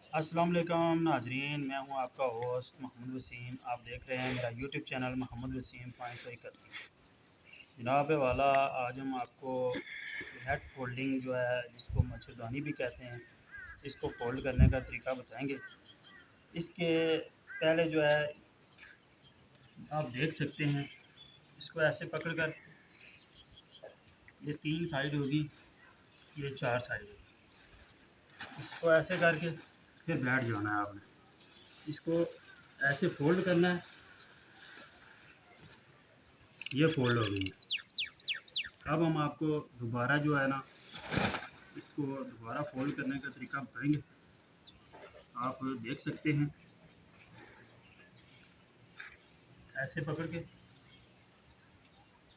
अस्सलाम वालेकुम नाजरीन, मैं हूं आपका होस्ट मोहम्मद वसीम। आप देख रहे हैं मेरा यूट्यूब चैनल मोहम्मद वसीम 501। जनाब वाला, आज हम आपको नेट फोल्डिंग जो है, जिसको मच्छरदानी भी कहते हैं, इसको फोल्ड करने का तरीका बताएंगे। इसके पहले जो है, आप देख सकते हैं, इसको ऐसे पकड़ कर, ये 3 साइड होगी, ये 4 साइड होगी। इसको ऐसे करके फिर बैठ जाना है आपने। इसको ऐसे फोल्ड करना है, ये फोल्ड हो गई है। अब हम आपको दोबारा जो है ना, इसको दोबारा फोल्ड करने का तरीका बताएंगे। आप देख सकते हैं, ऐसे पकड़ के,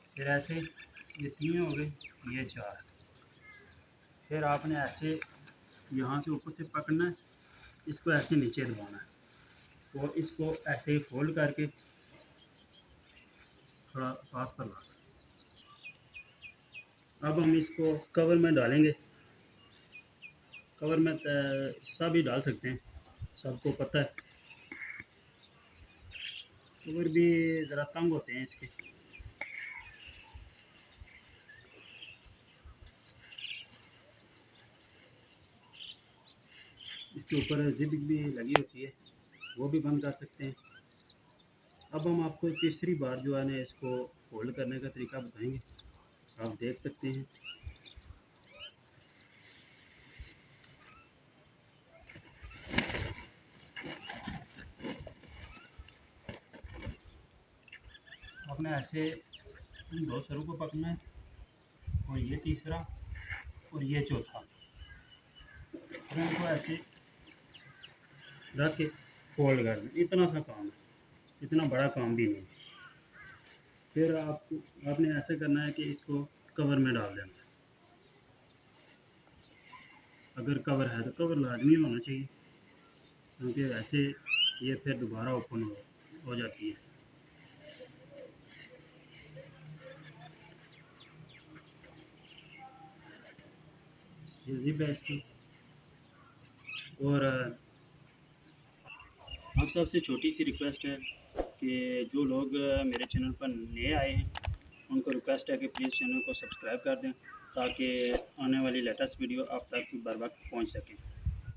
फिर ऐसे, ये 3 हो गए, ये 4। फिर आपने ऐसे यहाँ से ऊपर से पकड़ना है, इसको ऐसे नीचे दबाना है और इसको ऐसे ही फोल्ड करके थोड़ा पास पर ला। अब हम इसको कवर में डालेंगे। कवर में सब ही डाल सकते हैं, सबको पता है। कवर भी ज़रा तंग होते हैं इसके। इसके ऊपर जिप भी लगी होती है, वो भी बंद कर सकते हैं। अब हम आपको तीसरी बार जो है ना, इसको फोल्ड करने का तरीका बताएंगे। आप देख सकते हैं, आपने ऐसे इन 2 सरों को पकड़ना है, और ये तीसरा और ये चौथा, और इनको ऐसे रख के फोल्ड कर दें। इतना सा काम है, इतना बड़ा काम भी नहीं। फिर आपने ऐसे करना है कि इसको कवर में डाल देना है। अगर कवर है तो कवर लाजमी होना चाहिए, क्योंकि ऐसे ये फिर दोबारा ओपन हो जाती है। ये जिप है इसकी। और आप सबसे छोटी सी रिक्वेस्ट है कि जो लोग मेरे चैनल पर नए आए हैं, उनको रिक्वेस्ट है कि प्लीज़ चैनल को सब्सक्राइब कर दें, ताकि आने वाली लेटेस्ट वीडियो आप तक बर वक्त पहुँच सकें।